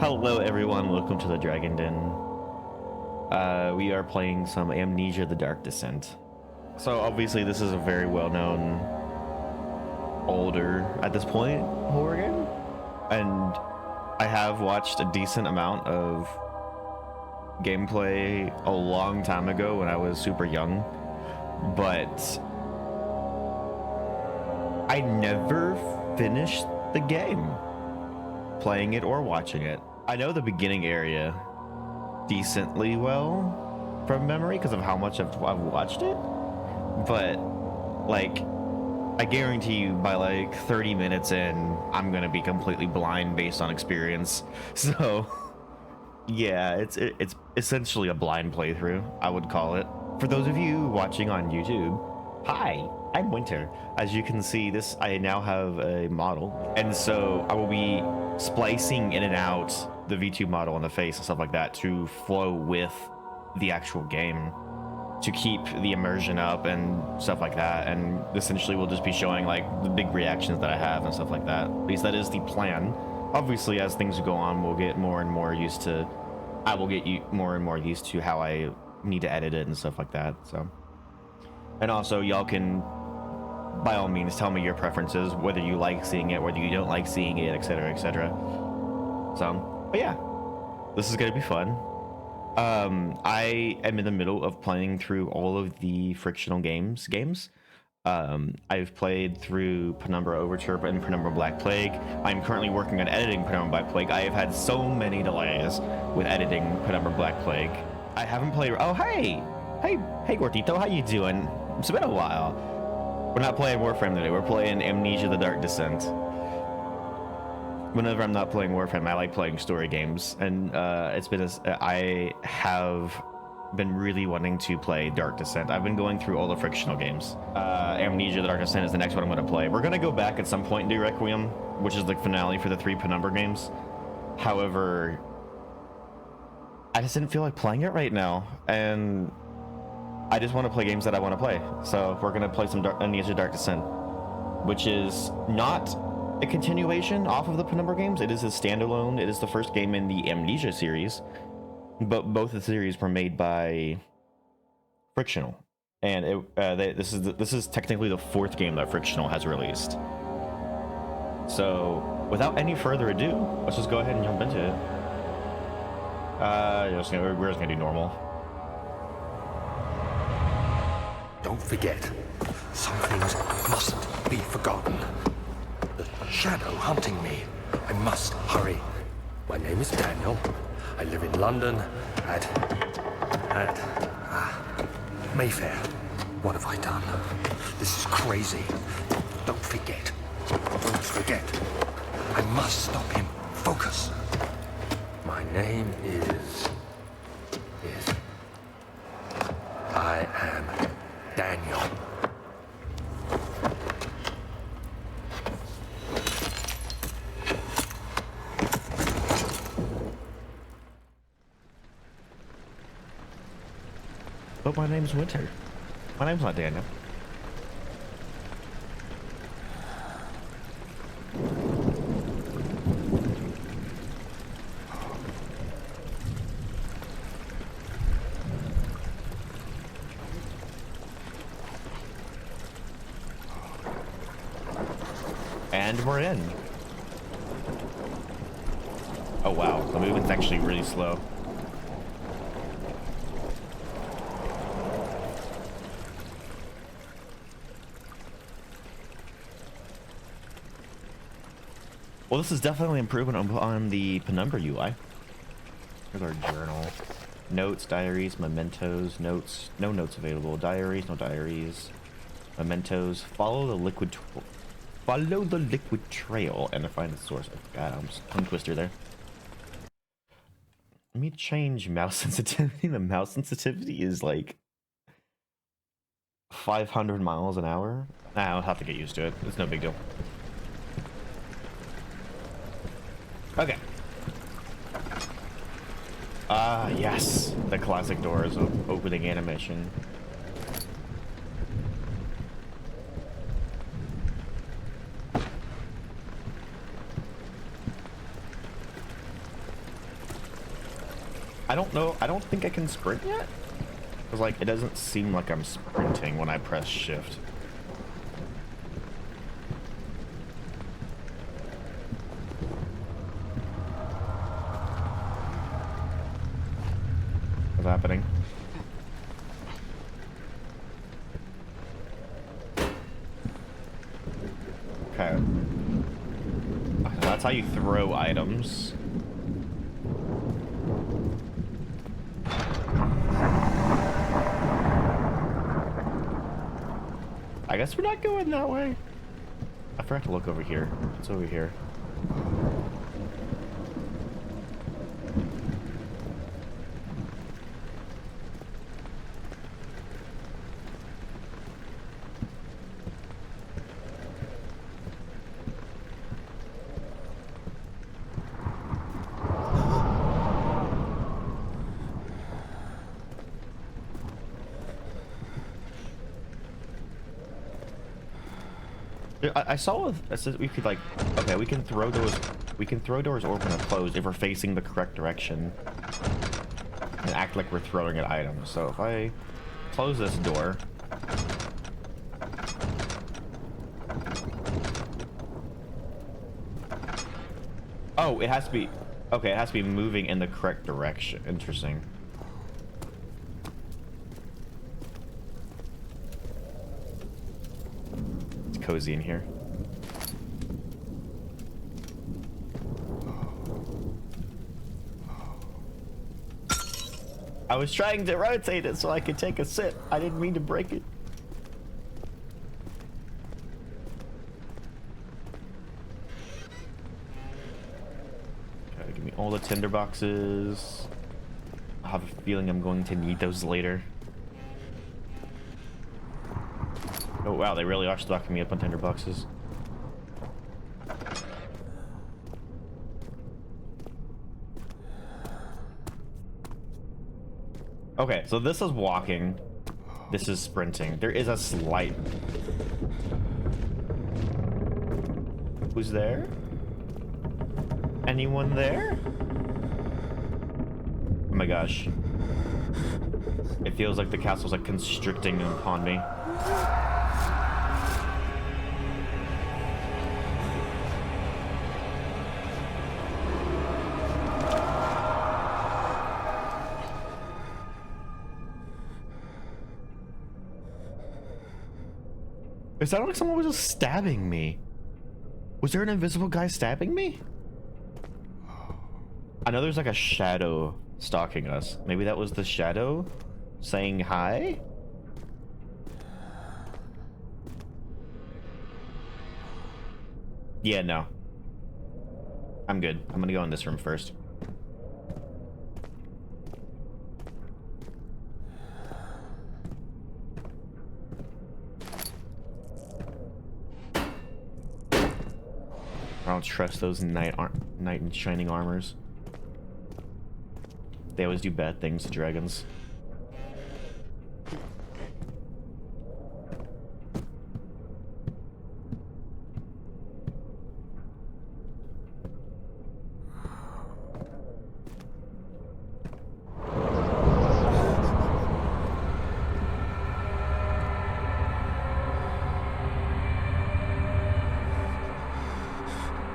Hello everyone, welcome to the Dragon Den. We are playing some Amnesia the Dark Descent. So obviously this is a very well-known, older, at this point, horror game. And I have watched a decent amount of gameplay a long time ago when I was super young. But I never finished the game, playing it or watching it. I know the beginning area decently well from memory because of how much I've watched it, but like I guarantee you by like 30 minutes in I'm gonna be completely blind based on experience. So yeah, it's essentially a blind playthrough, I would call it. For those of you watching on YouTube, hi, I'm Winter. As you can see, I now have a model, and so I will be splicing in and out the V2 model in the face and stuff like that to flow with the actual game to keep the immersion up and stuff like that. And essentially we'll just be showing like the big reactions that I have and stuff like that. At least that is the plan. Obviously, as things go on, we'll get more and more used to, I will get more and more used to how I need to edit it and stuff like that. So, and also y'all can by all means tell me your preferences, whether you like seeing it, whether you don't like seeing it, etc, etc. So, but yeah, this is gonna be fun. I am in the middle of playing through all of the frictional games. I've played through Penumbra Overture and Penumbra Black Plague. I'm currently working on editing Penumbra Black Plague. I have had so many delays with editing Penumbra Black Plague. I haven't played. Oh, hey, Gordito, how you doing? It's been a while. We're not playing Warframe today. We're playing Amnesia the Dark Descent. Whenever I'm not playing Warframe, I like playing story games, and I have been really wanting to play Dark Descent. I've been going through all the frictional games. Amnesia the Dark Descent is the next one I'm going to play. We're going to go back at some point and do Requiem, which is the finale for the 3 Penumbra games. However, I just didn't feel like playing it right now, and I just want to play games that I want to play. So we're going to play some Amnesia Dark Descent, which is not a continuation off of the Penumbra games. It is a standalone. It is the first game in the Amnesia series, but both the series were made by Frictional, and this is technically the 4th game that Frictional has released. So without any further ado, let's just go ahead and jump into it. We're just gonna do normal. Don't forget, some things mustn't be forgotten. The shadow hunting me. I must hurry. My name is Daniel. I live in London at Mayfair. What have I done? This is crazy. Don't forget. Don't forget. I must stop him. Focus. My name is... I am Daniel. But my name's Winter. My name's not Daniel. And we're in. Oh wow, the movement's actually really slow. Well, this is definitely improvement on the Penumbra UI. Here's our journal. Notes, diaries, mementos, notes. No notes available. Diaries, no diaries. Mementos. Follow the liquid trail and find the source. Oh, God, I'm just tongue twister there. Let me change mouse sensitivity. The mouse sensitivity is like 500 miles an hour. I'll have to get used to it. It's no big deal. Okay. Yes. The classic doors of opening animation. I don't know. I don't think I can sprint yet. Because, like, it doesn't seem like I'm sprinting when I press shift. What's happening? Okay. That's how you throw items. I guess we're not going that way. I forgot to look over here. It's over here. I saw it says we could like, okay, we can throw doors open or closed if we're facing the correct direction and act like we're throwing at items. So if I close this door, oh, it has to be, okay, it has to be moving in the correct direction. Interesting. It's cozy in here. I was trying to rotate it so I could take a sip. I didn't mean to break it. Okay, give me all the tinder boxes. I have a feeling I'm going to need those later. Oh wow, they really are stocking me up on tinder boxes. Okay, so this is walking. This is sprinting. There is a slight... Who's there? Anyone there? Oh my gosh. It feels like the castle's like constricting upon me. It sounded like someone was just stabbing me. Was there an invisible guy stabbing me? I know there's like a shadow stalking us. Maybe that was the shadow saying hi? Yeah, no. I'm good. I'm gonna go in this room first. I don't trust those knight in shining armors. They always do bad things to dragons.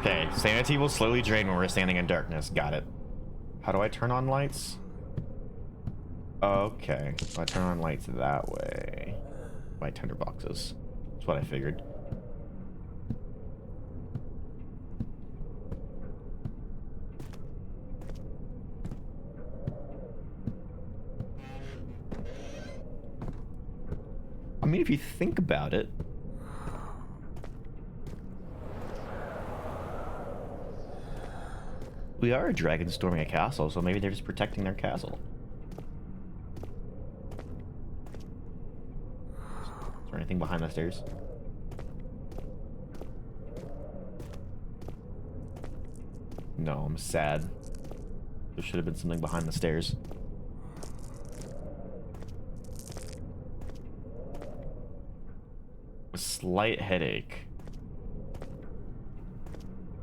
Okay, sanity will slowly drain when we're standing in darkness. Got it. How do I turn on lights? Okay, if I turn on lights that way. My tinder boxes. That's what I figured. I mean, if you think about it, we are a dragon storming a castle, so maybe they're just protecting their castle. Is there anything behind the stairs? No, I'm sad. There should have been something behind the stairs. A slight headache.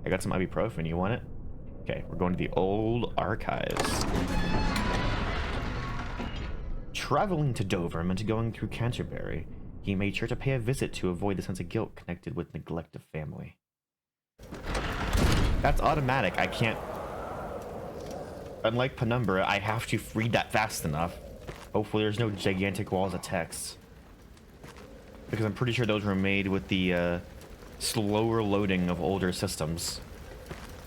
I got some ibuprofen. You want it? Okay, we're going to the old archives. traveling to Dover meant going through Canterbury. He made sure to pay a visit to avoid the sense of guilt connected with neglect of family. That's automatic. I can't... Unlike Penumbra, I have to read that fast enough. Hopefully there's no gigantic walls of text. Because I'm pretty sure those were made with the slower loading of older systems.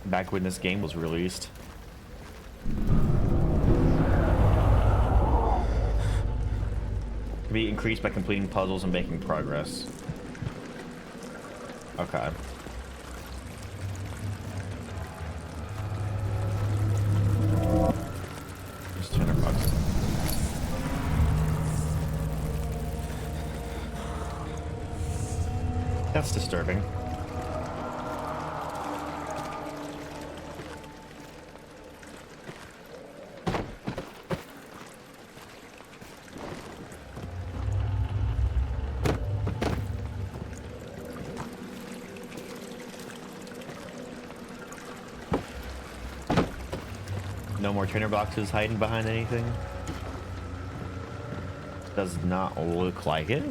Back when this game was released. Can be increased by completing puzzles and making progress. Okay. Just $200. That's disturbing. No more trainer boxes hiding behind anything. Does not look like it.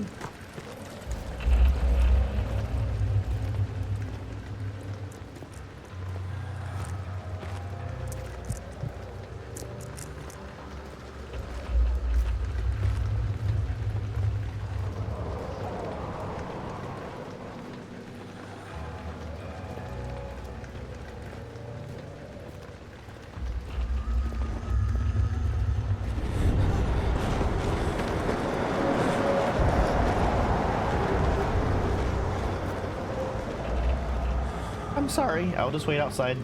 I'm sorry, I'll just wait outside.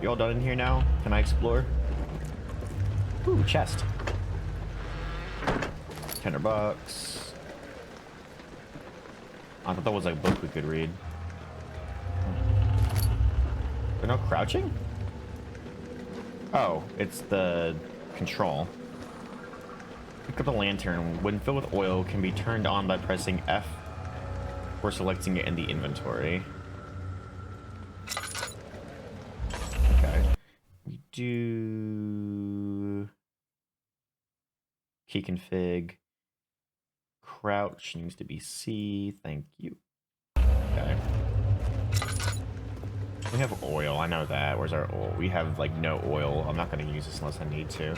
You all done in here now? Can I explore? Ooh, chest. $10. I thought that was like a book we could read. There's no crouching? Oh, it's the control. Pick up the lantern. When filled with oil, can be turned on by pressing F or selecting it in the inventory. Okay. We do key config. Crouch needs to be C. Thank you. Okay. We have oil. I know that. Where's our oil? We have like no oil. I'm not going to use this unless I need to.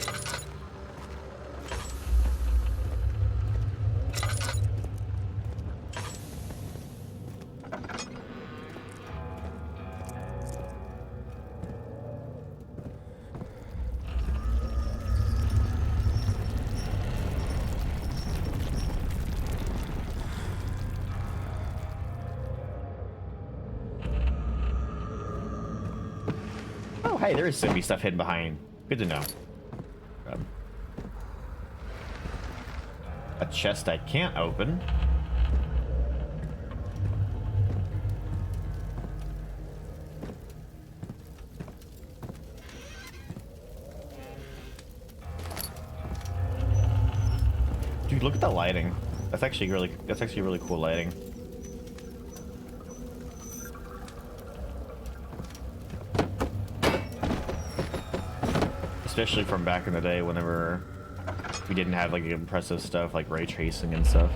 Hey, there is zombie stuff hidden behind. Good to know. A chest I can't open. Dude, look at the lighting. That's actually really cool lighting. Especially from back in the day whenever we didn't have like impressive stuff like ray tracing and stuff.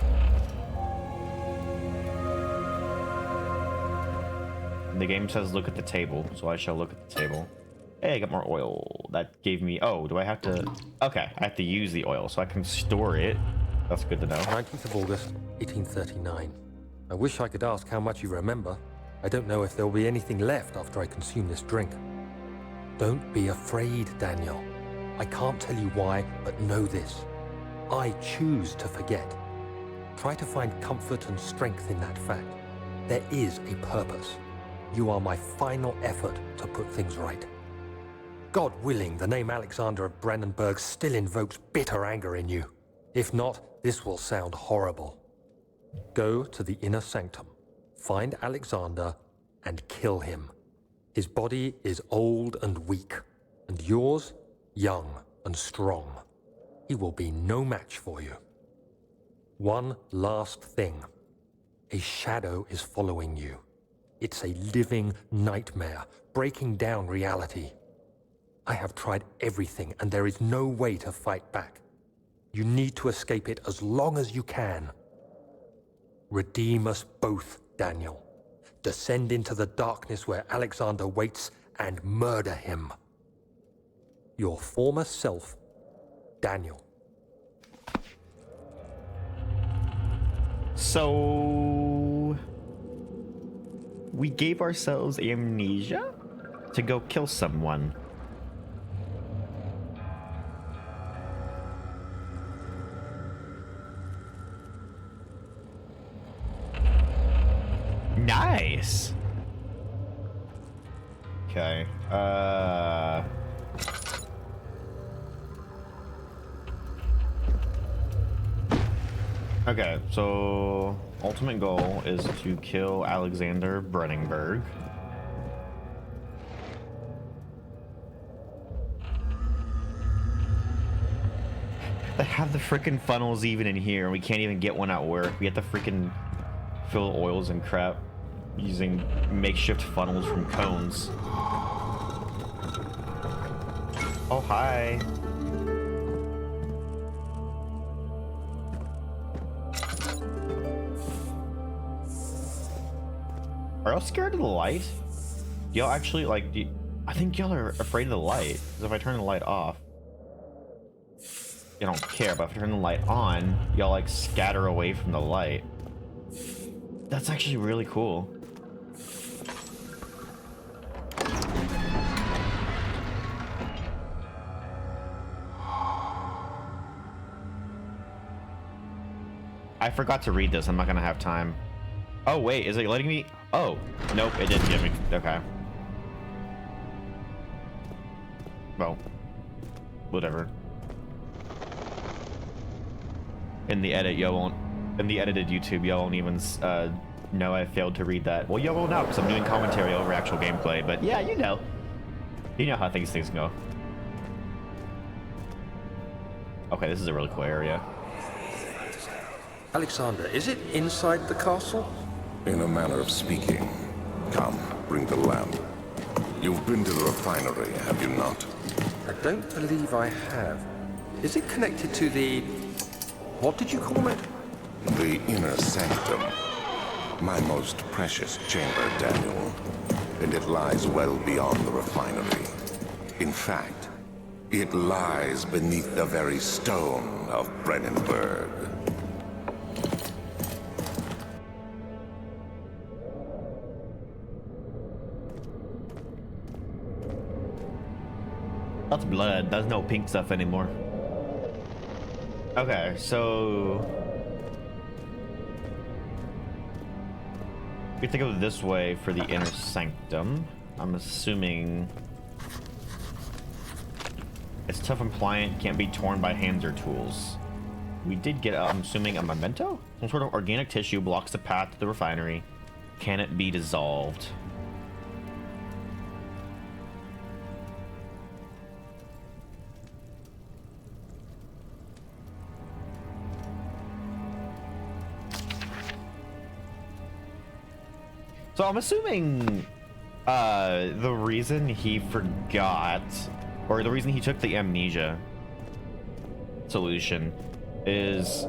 And the game says look at the table, so I shall look at the table. Hey, I got more oil. That gave me... Oh, do I have to... Okay, I have to use the oil so I can store it. That's good to know. 19th of August, 1839. I wish I could ask how much you remember. I don't know if there will be anything left after I consume this drink. Don't be afraid, Daniel. I can't tell you why, but know this. I choose to forget. Try to find comfort and strength in that fact. There is a purpose. You are my final effort to put things right. God willing, the name Alexander of Brennenburg still invokes bitter anger in you. If not, this will sound horrible. Go to the inner sanctum, find Alexander, and kill him. His body is old and weak, and yours, young and strong. He will be no match for you. One last thing. A shadow is following you. It's a living nightmare, breaking down reality. I have tried everything, and there is no way to fight back. You need to escape it as long as you can. Redeem us both, Daniel. Descend into the darkness where Alexander waits and murder him. Your former self, Daniel. So we gave ourselves amnesia to go kill someone. Nice. Okay. Okay, so ultimate goal is to kill Alexander Brennenburg. They have the freaking funnels even in here, and we can't even get one at work. We have to freaking fill oils and crap using makeshift funnels from cones. Oh, hi. Are y'all scared of the light? Y'all actually, like, I think y'all are afraid of the light. Because if I turn the light off, you don't care. But if I turn the light on, y'all, like, scatter away from the light. That's actually really cool. I forgot to read this. I'm not gonna have time. Oh, wait, is it letting me? Oh, nope, it didn't give me. Okay. Well, whatever. In the edit, y'all won't. In the edited YouTube, y'all won't even know I failed to read that. Well, y'all won't know because I'm doing commentary over actual gameplay. But yeah, you know how things go. Okay, this is a really cool area. Alexander, is it inside the castle? In a manner of speaking. Come, bring the lamp. You've been to the refinery, have you not? I don't believe I have. Is it connected to the... what did you call it? The inner sanctum. My most precious chamber, Daniel. And it lies well beyond the refinery. In fact, it lies beneath the very stone of Brennenburg. That's blood. There's no pink stuff anymore. Okay, so we have to go this way for the inner sanctum. I'm assuming it's tough and pliant, can't be torn by hands or tools. We did get, I'm assuming, a memento? Some sort of organic tissue blocks the path to the refinery. Can it be dissolved? So I'm assuming the reason he forgot, or the reason he took the amnesia solution, is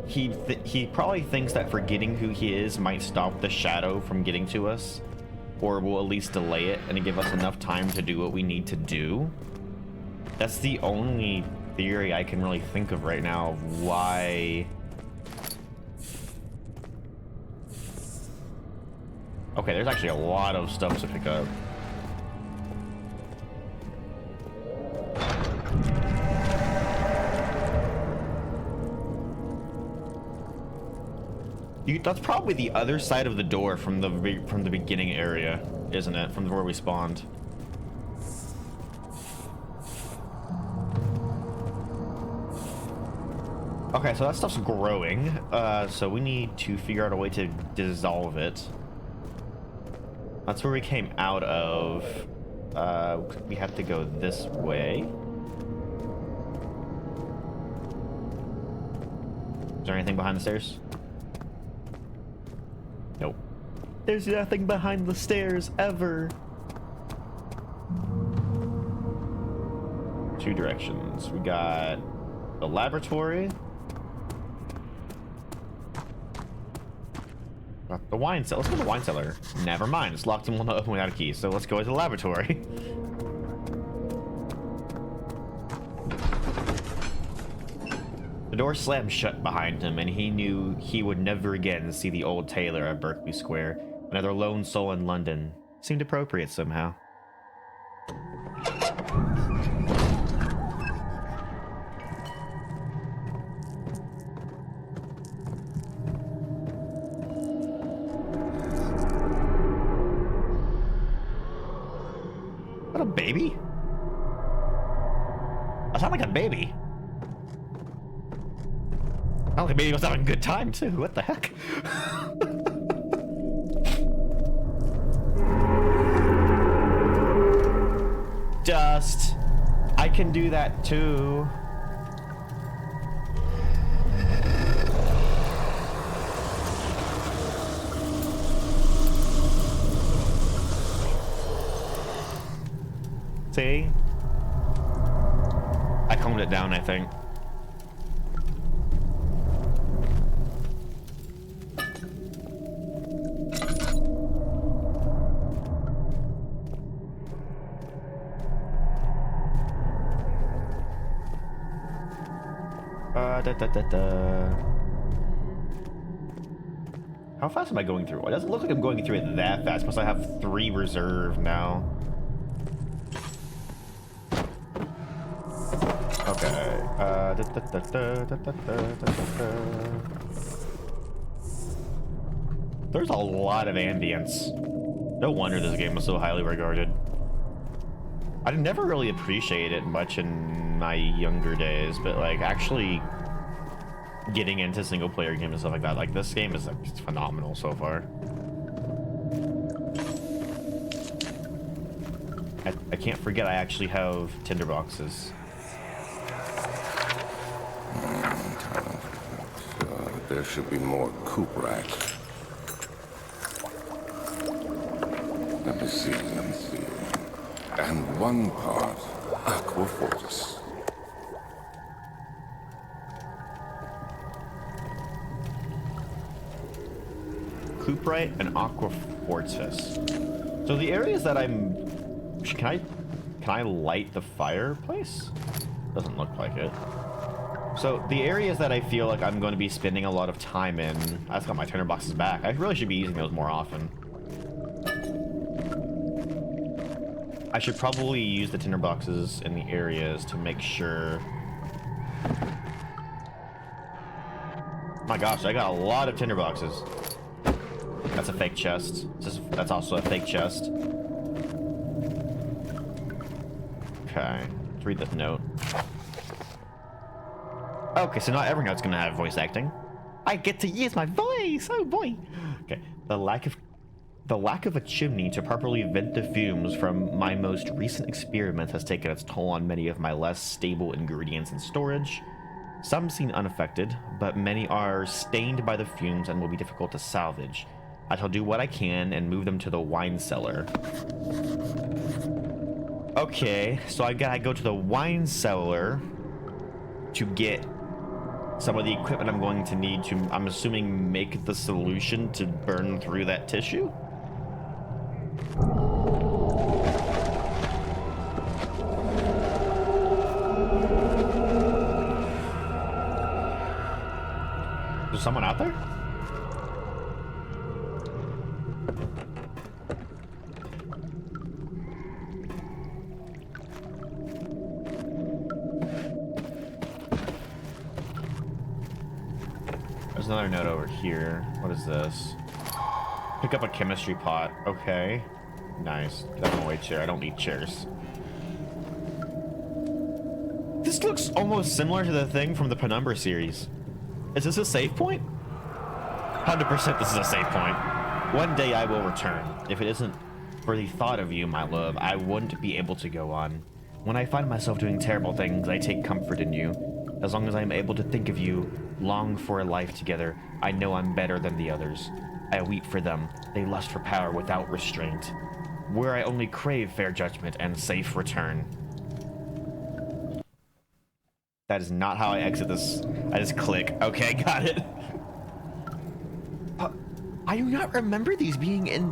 he probably thinks that forgetting who he is might stop the shadow from getting to us, or will at least delay it and give us enough time to do what we need to do. That's the only theory I can really think of right now of why. Okay, there's actually a lot of stuff to pick up. That's probably the other side of the door from the beginning area, isn't it? From where we spawned. Okay, so that stuff's growing. So we need to figure out a way to dissolve it. That's where we came out of. We have to go this way. Is there anything behind the stairs? Nope. There's nothing behind the stairs ever. Two directions. We got the laboratory. Got the wine cellar. Let's go to the wine cellar. Never mind. It's locked and we'll not open without a key. So let's go to the laboratory. The door slammed shut behind him, and he knew he would never again see the old tailor at Berkeley Square. Another lone soul in London. Seemed appropriate somehow. What, a baby? I sound like a baby. I don't think maybe he was having a good time too. What the heck? Dust. I can do that too. See? I calmed it down, I think. How fast am I going through? It doesn't look like I'm going through it that fast, plus I have 3 reserve now. Okay. There's a lot of ambience. No wonder this game was so highly regarded. I never really appreciated it much in my younger days, but like actually getting into single player games and stuff like that, like this game is like phenomenal so far. I can't forget I actually have tinderboxes. There should be more coop racks. Let me see. And one part aqua fortis. Cuprite and aqua fortis. So the areas that I'm... Can I light the fireplace? Doesn't look like it. So the areas that I feel like I'm going to be spending a lot of time in, I just got my tinderboxes back. I really should be using those more often. I should probably use the tinderboxes in the areas to make sure. My gosh, I got a lot of tinderboxes. That's a fake chest. That's also a fake chest. Okay, let's read this note. Okay, so not every note's gonna have voice acting. I get to use my voice. Oh boy. Okay, the lack of a chimney to properly vent the fumes from my most recent experiment has taken its toll on many of my less stable ingredients in storage. Some seem unaffected, but many are stained by the fumes and will be difficult to salvage. I shall do what I can and move them to the wine cellar. Okay, so I gotta go to the wine cellar to get some of the equipment I'm going to need to, I'm assuming, make the solution to burn through that tissue. Is there someone out there? There's another note over here. What is this? Pick up a chemistry pot. Okay. Nice. Get away chair. I don't need chairs. This looks almost similar to the thing from the Penumbra series. Is this a save point? 100% this is a save point. One day I will return. If it isn't for the thought of you, my love, I wouldn't be able to go on. When I find myself doing terrible things, I take comfort in you. As long as I am able to think of you, long for a life together, I know I'm better than the others. I weep for them. They lust for power without restraint. Where I only crave fair judgment and safe return. That is not how I exit this. I just click. Okay, got it. I do not remember these being in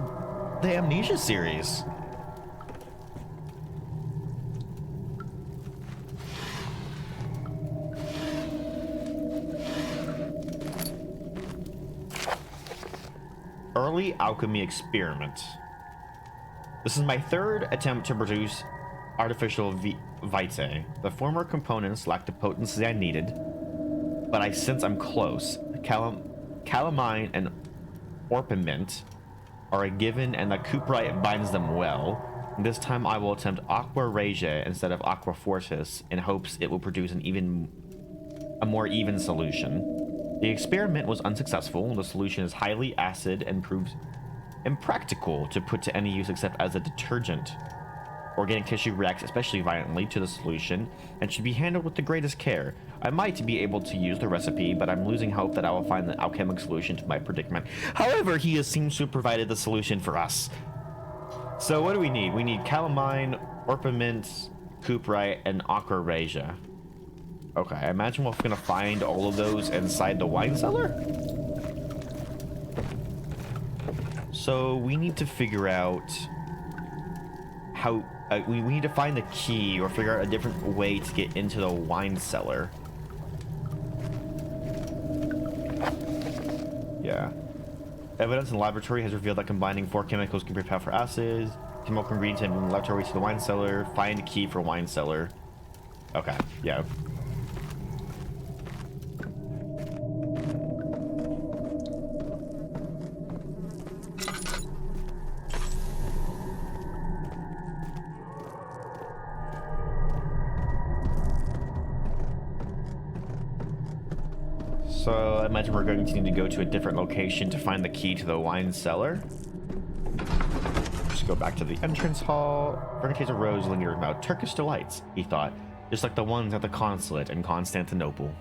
the Amnesia series. Early alchemy experiment. This is my third attempt to produce artificial vitae. The former components lack the potency I needed, but I sense I'm close. Calamine and orpiment are a given, and the cuprite binds them well. This time I will attempt aqua regia instead of aqua fortis in hopes it will produce a more even solution. The experiment was unsuccessful. The solution is highly acid and proves impractical to put to any use except as a detergent. Organic tissue reacts especially violently to the solution and should be handled with the greatest care. I might be able to use the recipe, but I'm losing hope that I will find the alchemic solution to my predicament. However, he seems to have provided the solution for us. So what do we need? We need calamine, orpiment, cuprite, and aqua regia. Okay, I imagine we're gonna find all of those inside the wine cellar. So we need to figure out how we need to find the key or figure out a different way to get into the wine cellar. Yeah. Evidence in the laboratory has revealed that combining 4 chemicals can prepare for acids. Chemical ingredients in the laboratory to the wine cellar. Find a key for wine cellar. Okay, yeah. So I imagine we're going to need to go to a different location to find the key to the wine cellar. Just go back to the entrance hall. Fermentation rose lingered about Turkish delights, he thought, just like the ones at the consulate in Constantinople.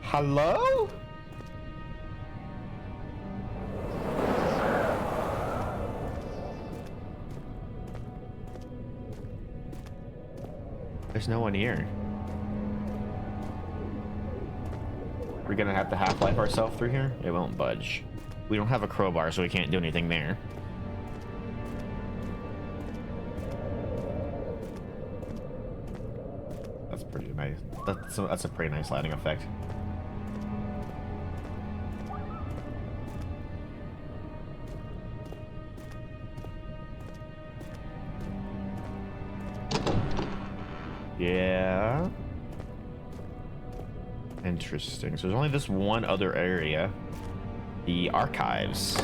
Hello? There's no one here. We're gonna have to half-life ourselves through here? It won't budge. We don't have a crowbar, so we can't do anything there. That's pretty nice. That's a pretty nice lighting effect. Yeah. Interesting. So there's only this one other area. The archives.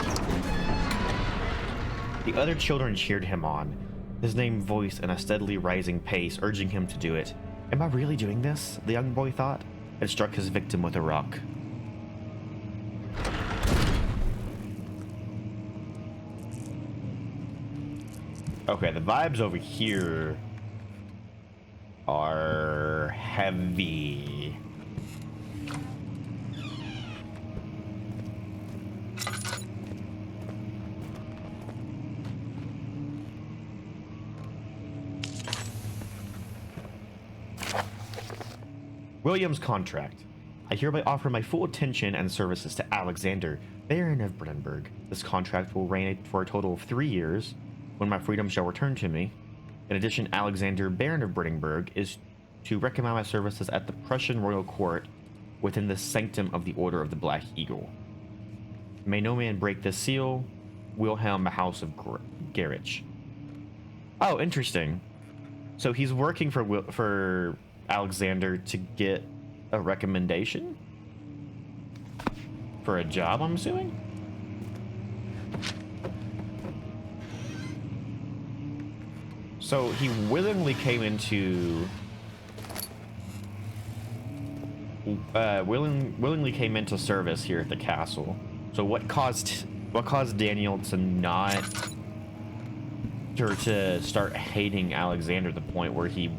The other children cheered him on, his name voiced in a steadily rising pace, urging him to do it. Am I really doing this? The young boy thought, and struck his victim with a rock. Okay, the vibes over here are heavy. William's contract. I hereby offer my full attention and services to Alexander, Baron of Brennenburg. This contract will reign for a total of 3 years, when my freedom shall return to me. In addition, Alexander, Baron of Brennenburg, is to recommend my services at the Prussian royal court within the sanctum of the Order of the Black Eagle. May no man break this seal. Wilhelm, the House of Gerich. Oh, interesting. So he's working for Alexander to get a recommendation for a job, I'm assuming. So he willingly came into willingly came into service here at the castle. So what caused Daniel to not her to start hating Alexander to the point where he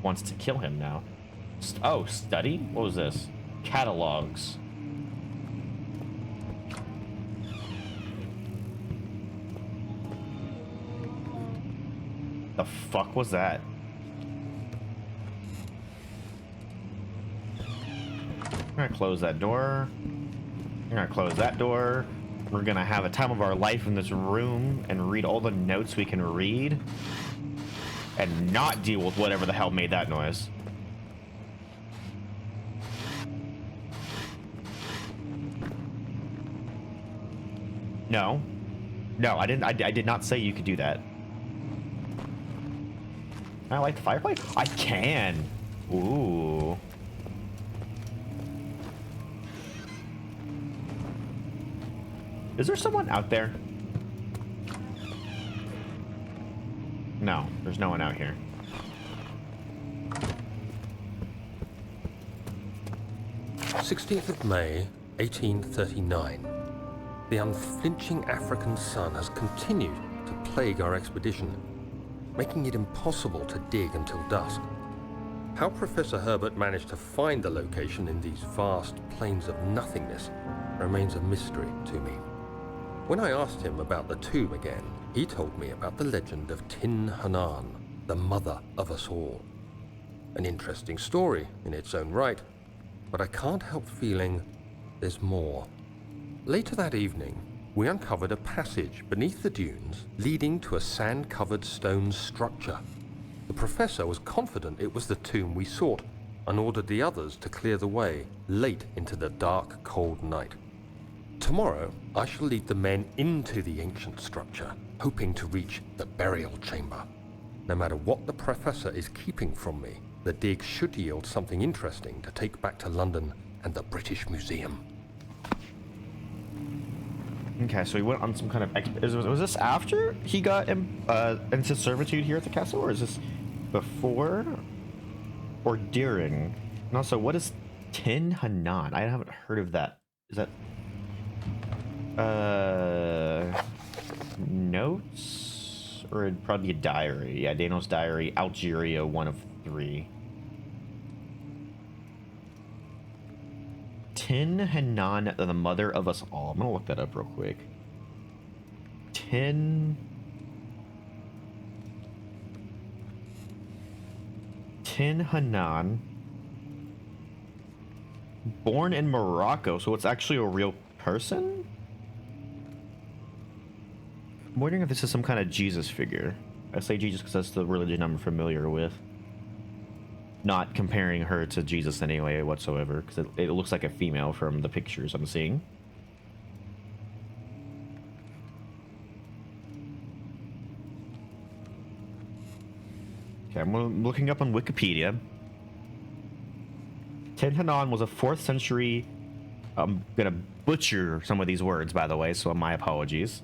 wants to kill him now. Oh, study? What was this? Catalogs. The fuck was that? I'm gonna close that door. I'm gonna close that door. We're gonna have a time of our life in this room and read all the notes we can read and not deal with whatever the hell made that noise. No. No, I didn't. I did not say you could do that. Can I light the fireplace? I can. Ooh. Is there someone out there? No, there's no one out here. May 1839. The unflinching African sun has continued to plague our expedition, making it impossible to dig until dusk. How Professor Herbert managed to find the location in these vast plains of nothingness remains a mystery to me. When I asked him about the tomb again, he told me about the legend of Tin Hanan, the mother of us all. An interesting story in its own right, but I can't help feeling there's more. Later that evening, we uncovered a passage beneath the dunes leading to a sand-covered stone structure. The professor was confident it was the tomb we sought and ordered the others to clear the way late into the dark, cold night. Tomorrow, I shall lead the men into the ancient structure, hoping to reach the burial chamber. No matter what the professor is keeping from me, the dig should yield something interesting to take back to London and the British Museum. Okay, so he went on some kind of was this after he got into servitude here at the castle, or is this before or during? And also, what is Tin Hanan? I haven't heard of that. Is that notes, or it'd probably be a diary? Yeah, Daniel's diary, Algeria, 1 of 3. Tin Hanan, the mother of us all. I'm gonna look that up real quick. Tin Hanan, born in Morocco, so it's actually a real person? I'm wondering if this is some kind of Jesus figure. I say Jesus because that's the religion I'm familiar with. Not comparing her to Jesus in any way whatsoever, because it looks like a female from the pictures I'm seeing. Okay, I'm looking up on Wikipedia. Tin Hanan was a 4th century... I'm gonna butcher some of these words, by the way, so my apologies.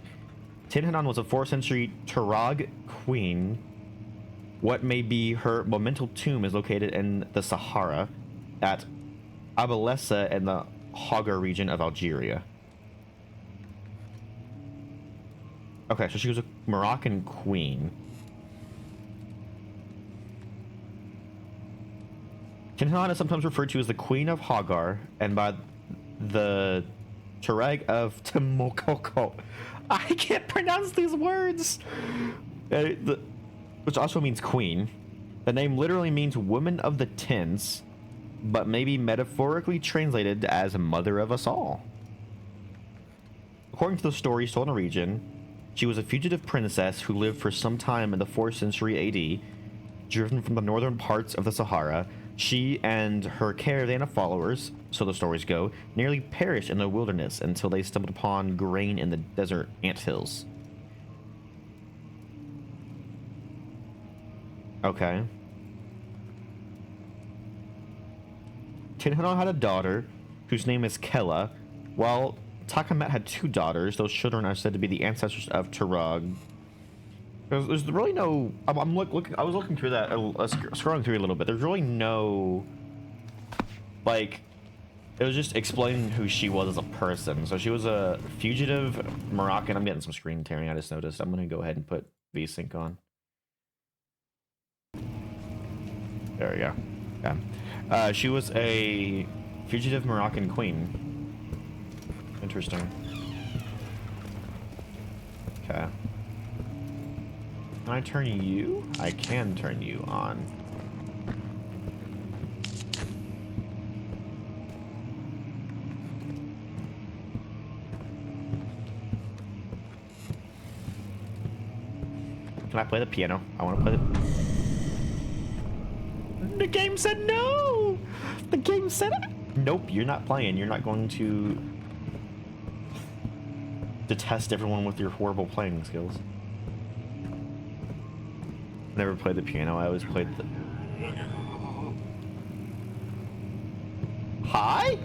Tin Hanan was a 4th century Turag queen. What may be her monumental tomb is located in the Sahara at Abalessa in the Hogar region of Algeria. Okay, so she was a Moroccan queen. Tin Hanan is sometimes referred to as the Queen of Hogar and by the Turag of Timokoko. I can't pronounce these words! Which also means queen. The name literally means woman of the tins, but may be metaphorically translated as mother of us all. According to the stories told in the region, she was a fugitive princess who lived for some time in the 4th century AD. Driven from the northern parts of the Sahara, she and her caravan of followers, so the stories go, nearly perished in the wilderness until they stumbled upon grain in the desert anthills. Okay. Tin Hanan had a daughter, whose name is Kella, while Takamet had 2 daughters. Those children are said to be the ancestors of Turag. There's really no... I'm looking... I was looking through that, scrolling through a little bit. There's really no... Like, it was just explaining who she was as a person. So she was a fugitive Moroccan... I'm getting some screen tearing, I just noticed. I'm going to go ahead and put VSync on. There we go. Yeah. She was a fugitive Moroccan queen. Interesting. Okay. Can I turn you? I can turn you on. Can I play the piano? I want to play the game said no! The game said nope, you're not playing. You're not going to detest everyone with your horrible playing skills. Never played the piano. I always played the... Hi?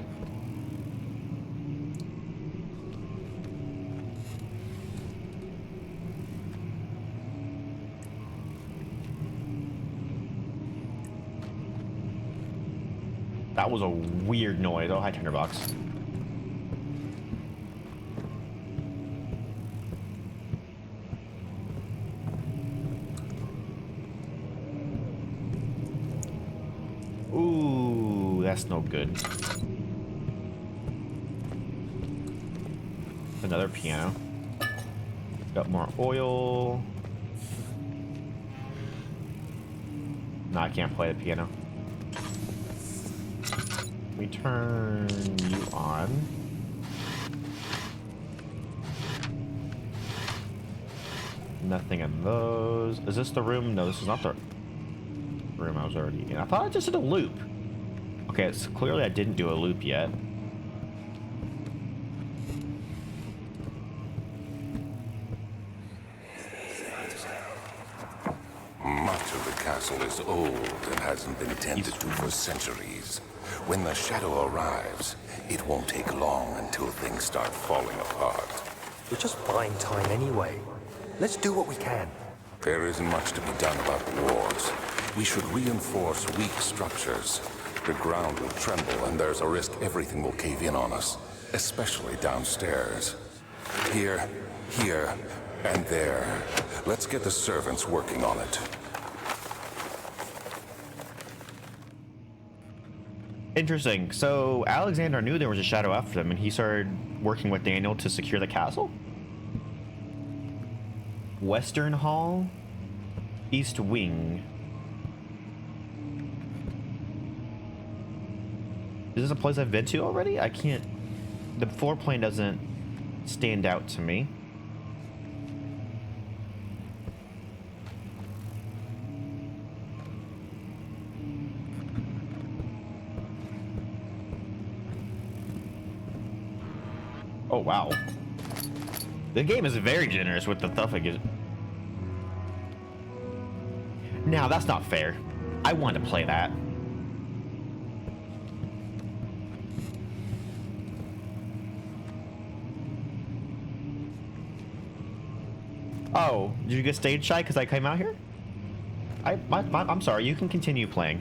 That was a weird noise. Oh, hi, Tinderbox. Ooh, that's no good. Another piano. Got more oil. No, I can't play the piano. We turn you on. Nothing in those. Is this the room? No, this is not the room I was already in. I thought I just did a loop. Okay, so clearly I didn't do a loop yet. Much of the castle is old and hasn't been tended to for centuries. When the shadow arrives, it won't take long until things start falling apart. We're just buying time anyway. Let's do what we can. There isn't much to be done about the walls. We should reinforce weak structures. The ground will tremble and there's a risk everything will cave in on us, especially downstairs. Here, and there. Let's get the servants working on it. Interesting. So Alexander knew there was a shadow after them, and he started working with Daniel to secure the castle? Western Hall? East Wing. Is this a place I've been to already? I can't... The floor plan doesn't stand out to me. Oh, wow. The game is very generous with the stuff it gives. Now, that's not fair. I want to play that. Oh, did you get stage shy because I came out here? I'm sorry, you can continue playing.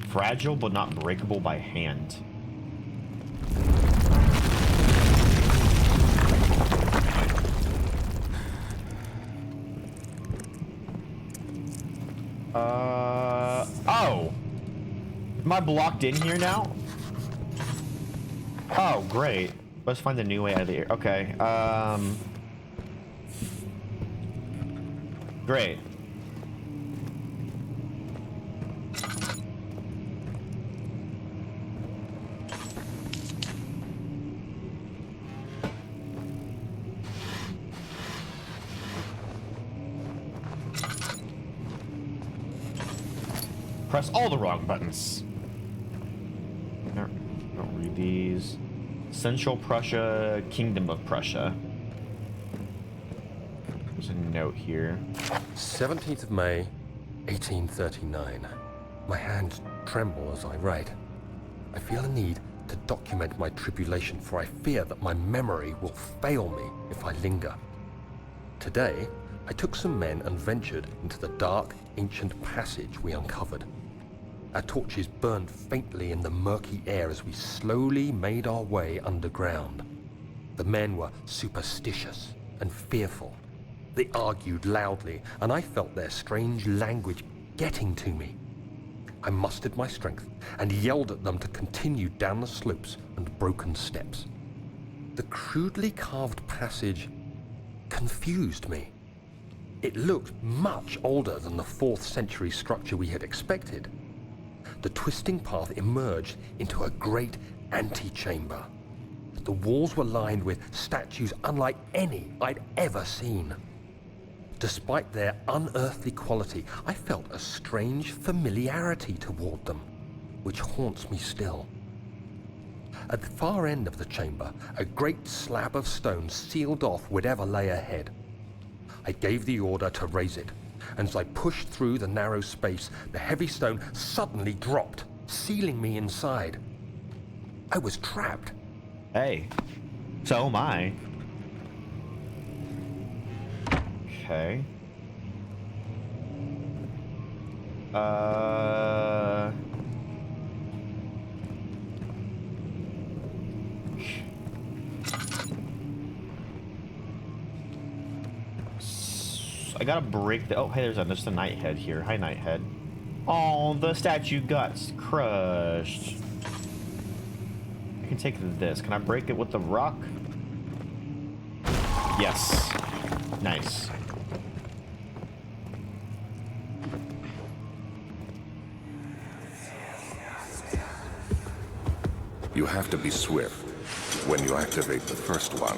Fragile but not breakable by hand. Oh! Am I blocked in here now? Oh, great. Let's find a new way out of the air. Okay, great. Press all the wrong buttons. Don't read these. Central Prussia, Kingdom of Prussia. There's a note here. 17th of May, 1839. My hands tremble as I write. I feel a need to document my tribulation, for I fear that my memory will fail me if I linger. Today, I took some men and ventured into the dark, ancient passage we uncovered. Our torches burned faintly in the murky air as we slowly made our way underground. The men were superstitious and fearful. They argued loudly, and I felt their strange language getting to me. I mustered my strength and yelled at them to continue down the slopes and broken steps. The crudely carved passage confused me. It looked much older than the 4th century structure we had expected. The twisting path emerged into a great antechamber. The walls were lined with statues unlike any I'd ever seen. Despite their unearthly quality, I felt a strange familiarity toward them, which haunts me still. At the far end of the chamber, a great slab of stone sealed off whatever lay ahead. I gave the order to raise it, and as I pushed through the narrow space, the heavy stone suddenly dropped, sealing me inside. I was trapped. Hey, so am I. Okay. I gotta break the. Oh, hey, there's just a nighthead here. Hi, nighthead. Oh, the statue got crushed. I can take this. Can I break it with the rock? Yes. Nice. You have to be swift when you activate the first one.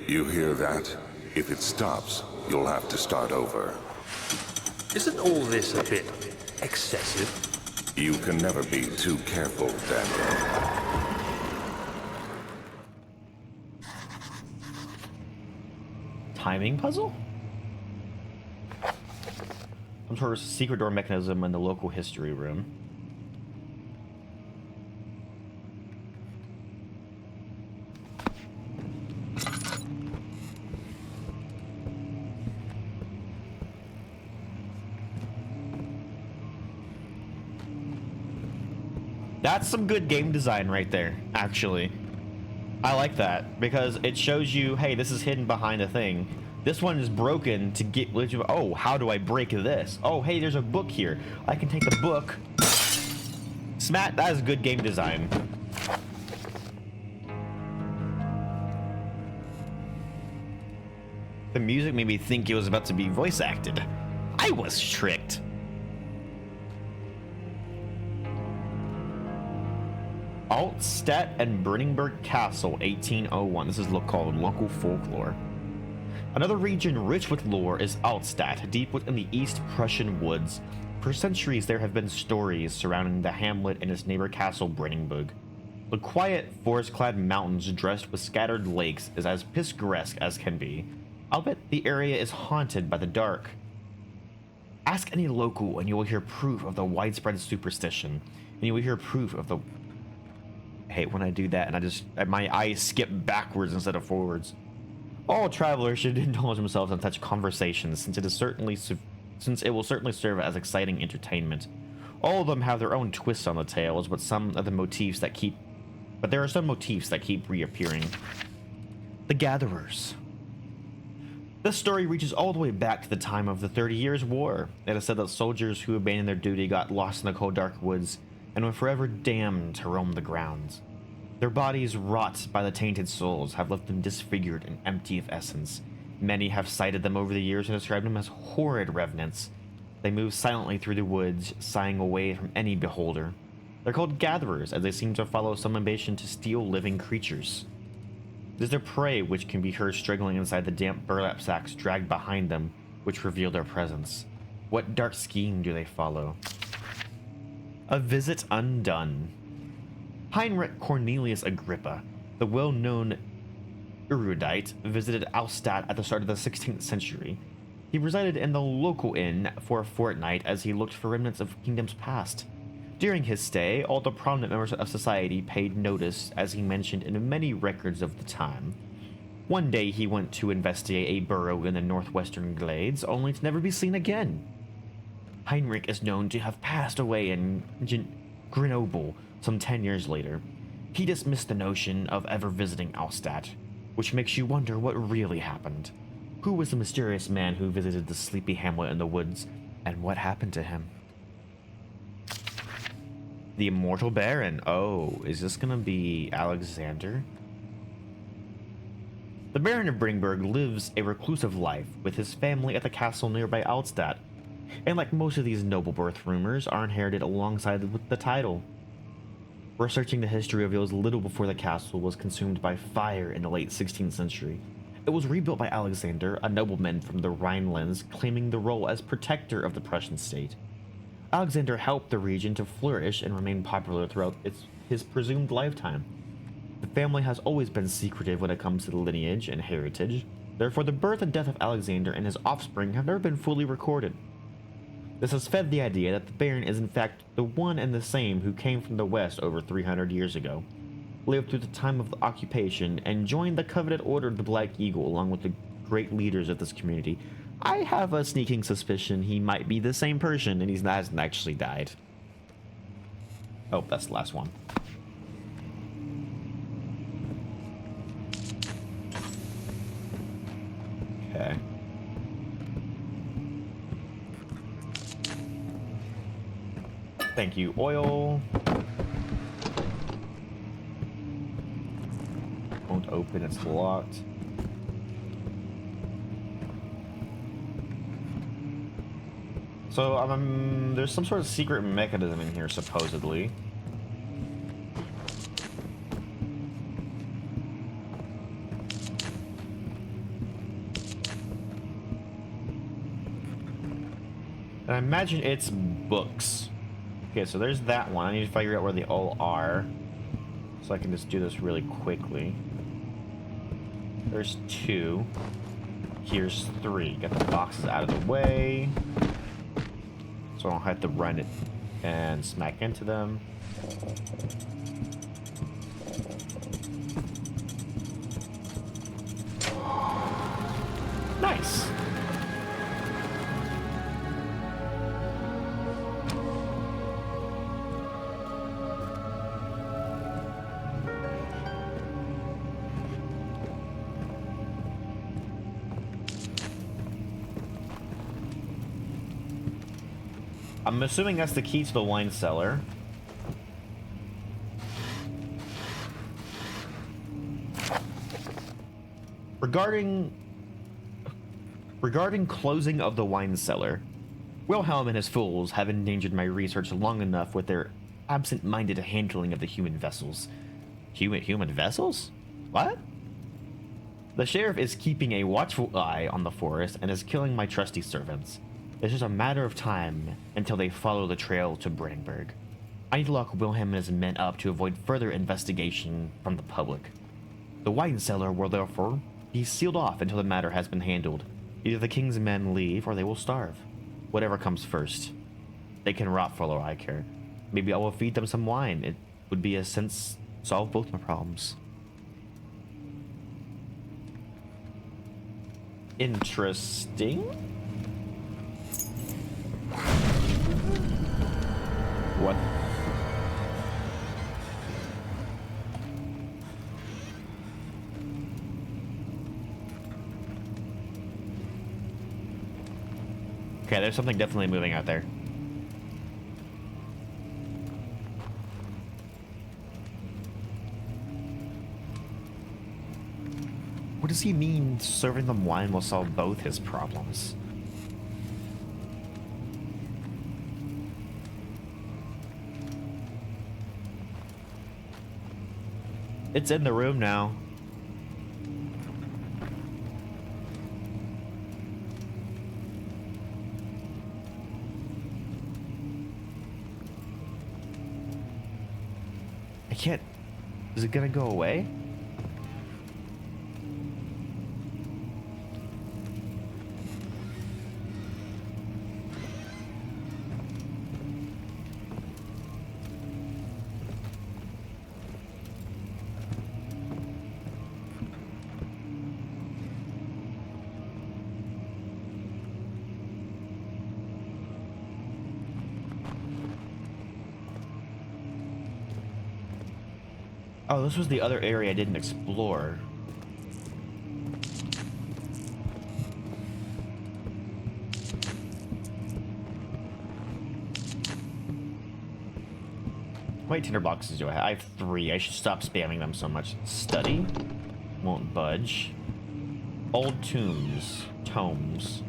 You hear that? If it stops, you'll have to start over. Isn't all this a bit excessive? You can never be too careful, Daniel. Timing puzzle? Some sort of secret door mechanism in the local history room. That's some good game design right there, actually. I like that because it shows you, hey, this is hidden behind a thing. This one is broken to get. Oh, how do I break this? Oh, hey, there's a book here. I can take the book. Smack, that is good game design. The music made me think it was about to be voice acted. I was tricked. Altstadt and Brennenburg Castle, 1801. This is called local folklore. Another region rich with lore is Altstadt, deep within the East Prussian woods. For centuries, there have been stories surrounding the hamlet and its neighbor Castle Brennengurg. The quiet, forest-clad mountains dressed with scattered lakes is as picturesque as can be. I'll bet the area is haunted by the dark. Ask any local and you will hear proof of the widespread superstition, and you will hear proof of the... I hate when I do that and my eyes skip backwards instead of forwards. All travelers should indulge themselves in such conversations, since it will certainly serve as exciting entertainment. All of them have their own twists on the tales, but there are some motifs that keep reappearing. The Gatherers. This story reaches all the way back to the time of the 30 Years' War. It is said that soldiers who abandoned their duty got lost in the cold dark woods and were forever damned to roam the grounds. Their bodies, wrought by the tainted souls, have left them disfigured and empty of essence. Many have cited them over the years and described them as horrid revenants. They move silently through the woods, sighing away from any beholder. They're called gatherers, as they seem to follow some ambition to steal living creatures. It is their prey which can be heard struggling inside the damp burlap sacks dragged behind them, which reveal their presence. What dark scheme do they follow? A visit undone. Heinrich Cornelius Agrippa, the well-known erudite, visited Altstadt at the start of the 16th century. He resided in the local inn for a fortnight as he looked for remnants of kingdoms past. During his stay, all the prominent members of society paid notice, as he mentioned in many records of the time. One day he went to investigate a burrow in the northwestern glades, only to never be seen again. Heinrich is known to have passed away in Grenoble some 10 years later. He dismissed the notion of ever visiting Alstadt, which makes you wonder what really happened. Who was the mysterious man who visited the sleepy hamlet in the woods, and what happened to him? The Immortal Baron. Oh, is this gonna be Alexander? The Baron of Brennenburg lives a reclusive life with his family at the castle nearby Alstadt, and like most of these noble birth rumors, are inherited alongside with the title. Researching the history reveals little before the castle was consumed by fire in the late 16th century. It was rebuilt by Alexander, a nobleman from the Rhinelands, claiming the role as protector of the Prussian state. Alexander helped the region to flourish and remain popular throughout his presumed lifetime. The family has always been secretive when it comes to the lineage and heritage, therefore the birth and death of Alexander and his offspring have never been fully recorded. This has fed the idea that the Baron is in fact the one and the same who came from the west over 300 years ago, lived through the time of the occupation, and joined the coveted Order of the Black Eagle along with the great leaders of this community. I have a sneaking suspicion he might be the same person and he hasn't actually died. Oh, that's the last one. Okay. Thank you, oil. Won't open, it's locked. So, there's some sort of secret mechanism in here, supposedly. And I imagine it's books. Okay, so there's that one. I need to figure out where they all are, so I can just do this really quickly. There's 2. Here's 3. Get the boxes out of the way, so I don't have to run it and smack into them. Nice. I'm assuming that's the key to the wine cellar. Regarding closing of the wine cellar, Wilhelm and his fools have endangered my research long enough with their absent-minded handling of the human vessels. Human vessels? What? The sheriff is keeping a watchful eye on the forest and is killing my trusty servants. It's just a matter of time until they follow the trail to Brennenburg. I need to lock Wilhelm and his men up to avoid further investigation from the public. The wine cellar will therefore be sealed off until the matter has been handled. Either the king's men leave or they will starve. Whatever comes first. They can rot for all I care. Maybe I will feed them some wine. It would be a sense solve both my problems. Interesting. What? Okay, there's something definitely moving out there. What does he mean serving them wine will solve both his problems? It's in the room now. I can't... Is it gonna go away? Oh, this was the other area I didn't explore. How many tinderboxes do I have? I have 3. I should stop spamming them so much. Study. Won't budge. Old tombs. Tomes.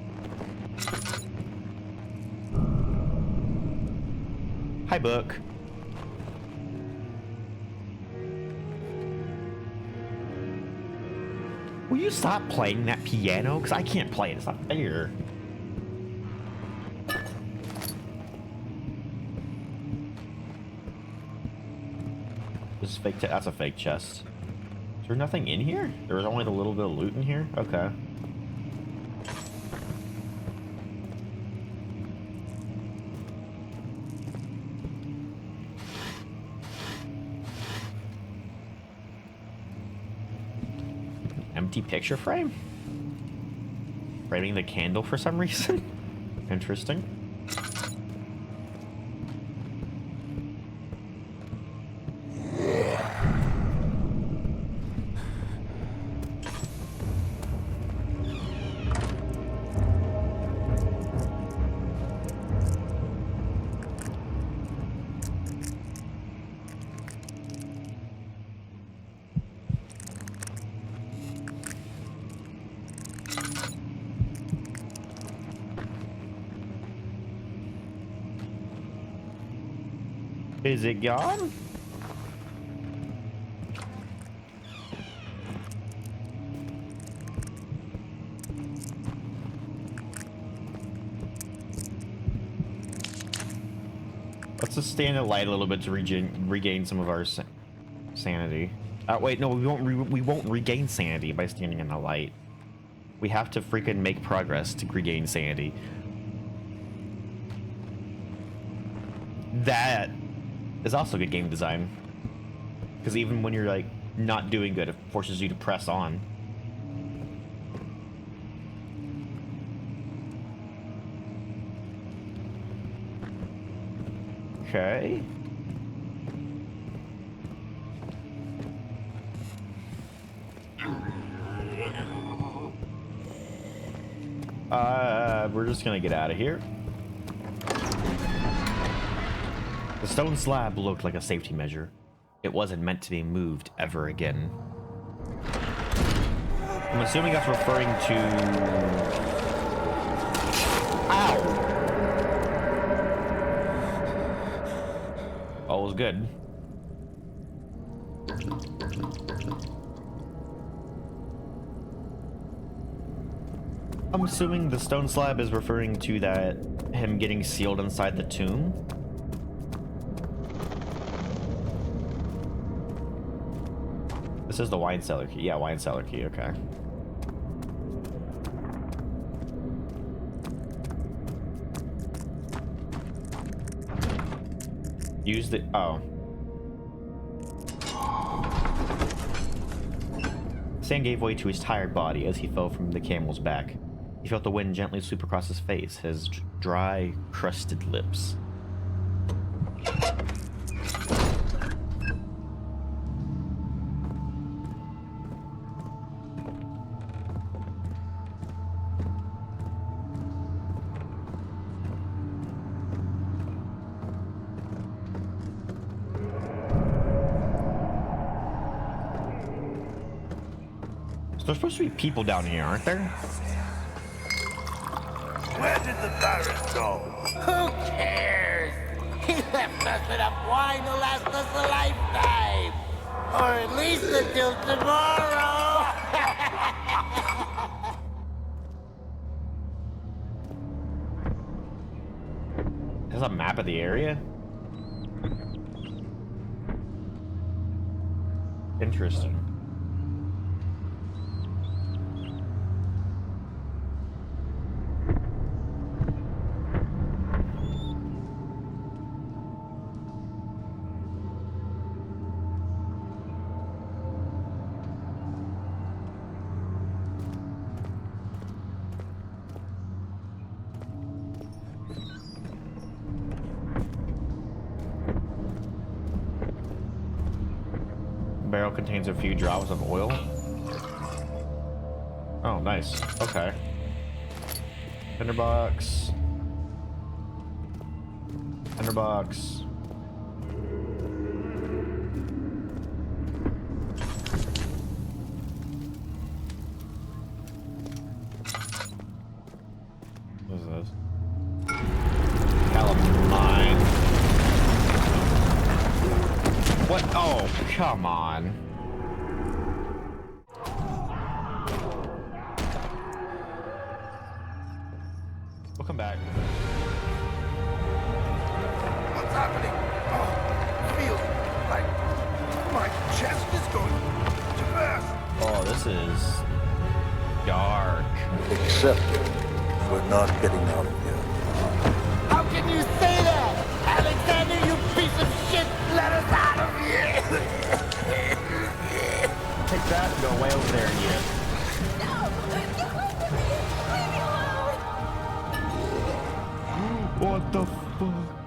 Hi, book. Will you stop playing that piano? Because I can't play it. It's not fair. This is fake. That's a fake chest. Is there nothing in here? There was only a little bit of loot in here? Okay. Empty picture frame? Framing the candle for some reason? Interesting. Is it gone? Let's just stay in the light a little bit to regain some of our sanity. Wait, no, we won't regain sanity by standing in the light. We have to freaking make progress to regain sanity. That is also good game design, because even when you're like not doing good, it forces you to press on. Okay. We're just gonna get out of here. The stone slab looked like a safety measure. It wasn't meant to be moved ever again. I'm assuming that's referring to... Ow! All was good. I'm assuming the stone slab is referring to that him getting sealed inside the tomb. This is the wine cellar key. Yeah, wine cellar key. Okay. Use the... Oh. Sand gave way to his tired body as he fell from the camel's back. He felt the wind gently sweep across his face, his dry, crusted lips. There's supposed to be people down here, aren't there? Where did the Baron go? Who cares? He left us enough wine to last us a lifetime. Or at least until tomorrow. There's a map of the area. Interesting. barrel contains a few drops of oil. Oh, nice. Okay. Tinderbox. Tinderbox. What is this? Calamine. What? Oh, come on. We'll come back. What's happening? Oh, feels like my chest is going to burst. Oh, this is dark. Except we're not getting out of here. How can you say that? Alexander, you piece of shit! Let us out of here! Take that and go way over there and get it. No! Get away from me! Leave me alone! What the fuck?